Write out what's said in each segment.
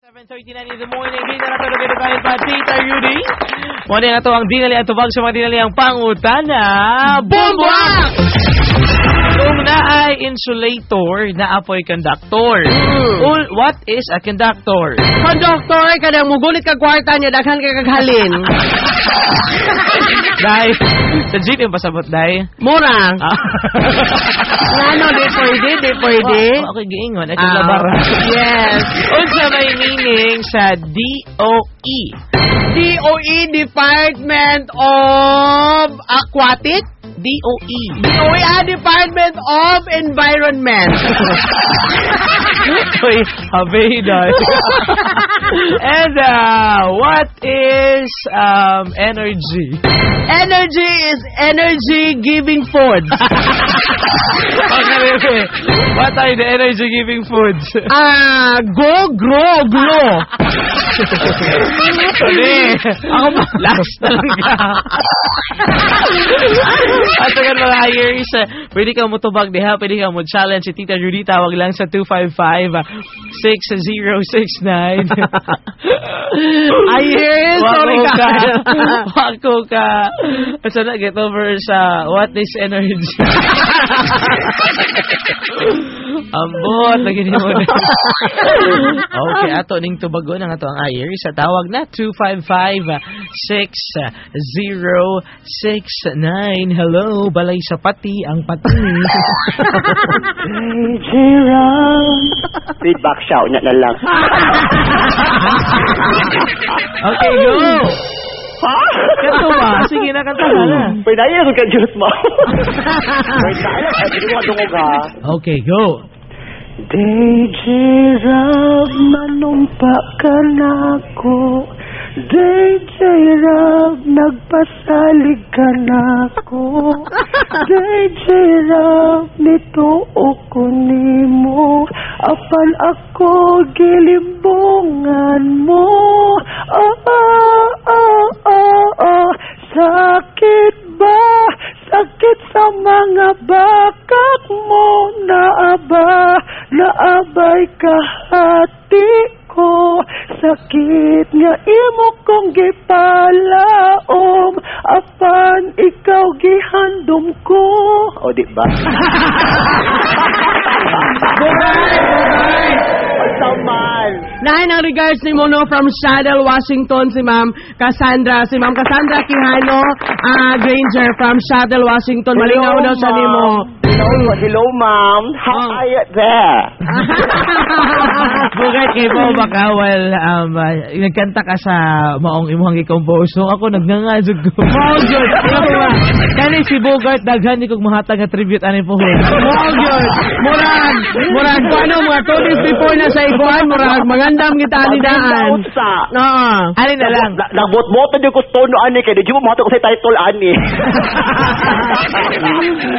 7:39 in the morning. Dito na ito na tayo pa, Tita Rudy. Muna nga ito ang dinali at tubag sa mga dinali ang pangutana. Bumbwak! Kung na ay insulator, na apoy conductor. What is a conductor? Conductor, kadang mugulit ka kwarta niya, daghan ka kaghalin. Dahil, sa jeep yung pasabot, dahil? Mura. Ano, di pwede. Okay, giingon. Ito labara. Yes. Unsa may meaning sa DOE? DOE, Department of Aquatic? DOE. DOE, Department of Environment. Uy, habay dahil. And what is energy? Energy is energy-giving foods. Okay. What are the energy-giving foods? Go, grow, glow. Ako ba? Last na lang ka. At again mga years, pwede ka mo tubag diha, pwede ka mo challenge si Tita Rudy, tawag lang sa 255-6069. Ayers, sorry ka. Wako ka. So na, get over sa what is energy. Ambot, lagi mo na. Okay, ato ning tubagon ang ato ang Ayers. Sa tawag na 255-6069. Hello, balay sa pati, ang pati. Feedback shout na lang. Okay, go. Ha? Kanto ba? Sige na, kanta ka na. Pwede na yung ka-juice mo. Pwede na lang. Pwede mo katungog ha. Okay, go. DJ Rob, manumpa ka na ako. DJ Rob, nagpasalig ka na ako. DJ Rob, nito ko nimo. Apan ako gilimbungan mo. Sakit ba? Sakit sa mga bakak mo. Naabay ka hati ko. Sakit nga imo kong gipalaom. Apan ikaw gihandom ko. O di ba? Saman. Nahin ang regards ni Mono from Seattle, Washington, si Ma'am Cassandra. Si Ma'am Cassandra Quijano Granger from Seattle, Washington. Malingaw daw sa nimo. Hello, ma'am. How are you there? Bukit kay po baka, nagkanta ka sa maong imuhang i-compose. So ako nagnangazog ko. Bogart! Kani si Bogart, daghan ni kong mahatag na tribute ani po. Bogart! Murag, ano mga 2 days before na sa iguan, murag, magandam kita ani daan. Ani na lang. Nagbot-boto niyo ko tono ani, kaya di mo mahatag ko sa title ani.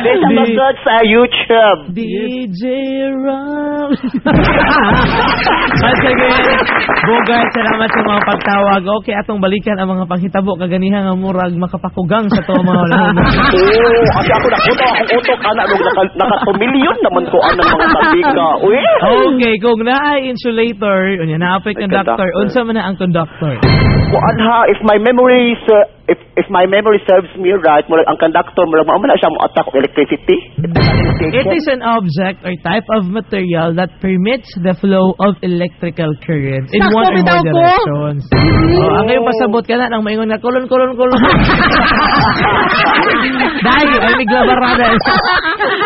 There's a good sa YouTube. DJ Ram. Once again, Bogart, salamat sa mga pagtawag. Okay, atong balikan ang mga panghitabo kaganihan nga murag makapakugang sa to mga lahat. Oo, kasi ako nakuto akong utok anak nung naka-2 naman ko anang mga tabika. Okay, kung naay insulator, unya na-affect conductor, unsa man na ang conductor? Kuan ha, if my memory serves me right, murag ang conductor murag mao man siya mo attack of electricity. It is an object or type of material that permits the flow of electrical currents in one or more directions. Ang ngayon pasabot ka na nang maingon na kulon. Dahil, ay naglabarada.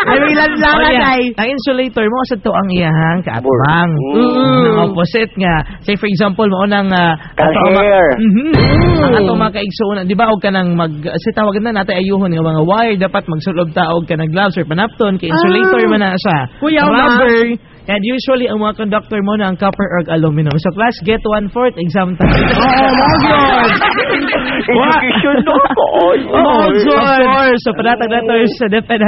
Ay naglabarada, dahil. Ang insulator mo, sa to ang iyahang kaatbang. Ang opposite nga. Say for example, mo nang hair. Ang ato makaigsuon, di ba, og ka nang kasi tawagan na natin ayuhon ng mga wire, dapat magsulob taog ka ng gloves or panapton, kay insulator man na siya. Rubber. And usually, ang mga conductor mo na ang copper or aluminum. So, class, get 1/4 exam time. Education no ko. Of course. So, panatag na to sa DepEd.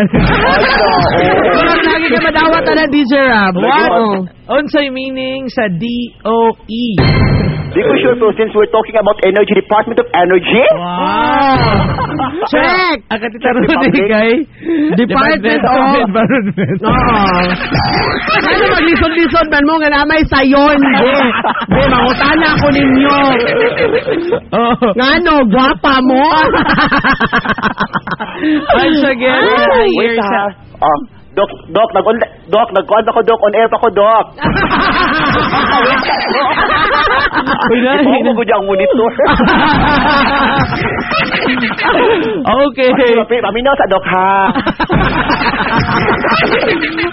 Lagi ka madawat na DJ Rob. What? Unsay meaning sa DOE? Di ko sure, pero since we're talking about energy, Department of Energy? Wow! Check! Ang katita Rudy kay Department of Environment. Oo. Ano maglisod-lisod man mo nga namay sayon, be. Mangutana ako ninyo. Oh. Ngano, gwapa mo? Once again, Wait ha. Doc, nag-on ako, Doc. On air pa ko, Doc. Uy, na. Ipo ko dyan ang monitor. Okay. Paminaw sa Doc, ha?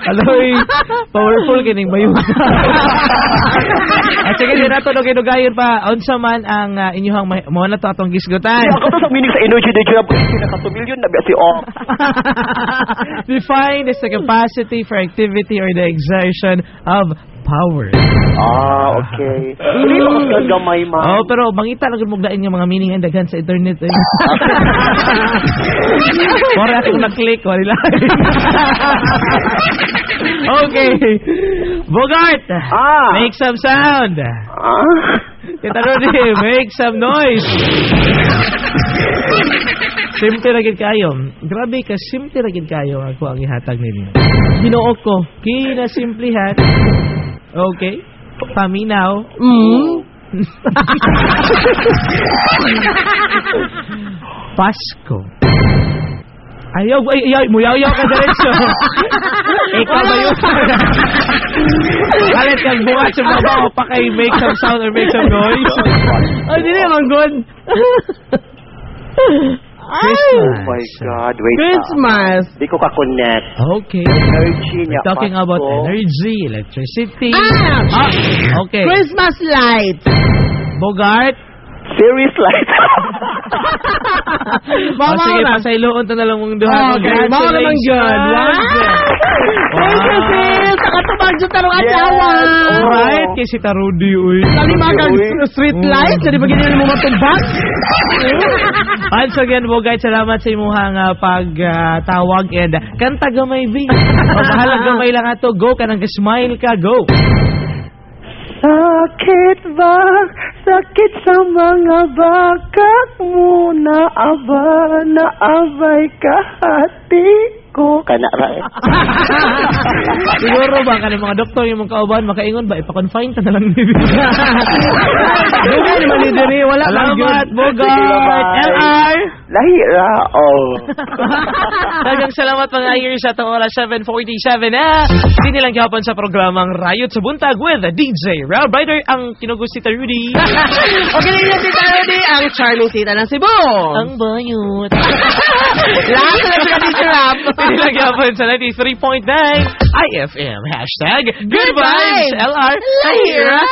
Aloy, powerful kining bayuta. At sige, din nato no kinugayon pa. Unsa man ang inyong mo na to atong gisgutan. Ako to sa meaning sa energy, de job. Naka-2 million na ba si Om? Define is the capacity for activity or the exertion of power. Okay. Hindi mo kasi gamay, ma. Oh, pero mangita lang kung magdain yung mga meaning and daghan sa internet. Eh. Mora akong na-click. Wala. Okay. Bogart, make some sound. Kita Rudy, make some noise. Simple na gid kayo. Grabe ka, simple na gid kayo ako ang ihatag ninyo. Ginoo ko, kinasimplihan. Okay. Paminaw. Pasko. Ayaw, muyaw ka diretso. Ikaw ba yun? Halit kang bukas yung babaw pa kay make some sound or make some noise. Oh, hindi naman good. Christmas. Oh my God, wait. Christmas. Di ko ka-connect. Okay. Energy niya. We're talking Pasko. about energy, electricity. Okay. Christmas lights. Bogart. Series light. Sige, pasailoon to na lang mong duha. Okay, mga naman yun. Wow! Thank you, sis. Nakatubag dyan tarong asawa. Alright, kay si Tarudi, uy. Lali mga street lights. Jadi bagay nila mo matubag. Once again, Bogart, salamat sa imuhang pagtawag and kanta gamay, B. O, bahala gamay lang ato. Go ka nang smile ka. Go. Sakit ba? Sakit sa mga bakat mo na abay ka hati ko. Kana ra. Siguro ba ka ng mga doktor yung mga kauban makaingon ba ipa-confine ta na lang ni Dugay naman ni diri. Wala lang yun. Salamat, Bogart. LR. Lahira. Dagang salamat mga years sa itong oras 7:47 na. Hindi nilang gihapon sa programang Rayot sa Buntag with DJ Rob Rider, ang kinugus si Rudy. Okay na yun, Tita Rudy. Ang charming tita ng Cebu. Ang bayot. Lahat na lang sa Tita Rob. Hindi nilang gihapon sa 93.9 IFM. #Good Vibes LR. Lahira.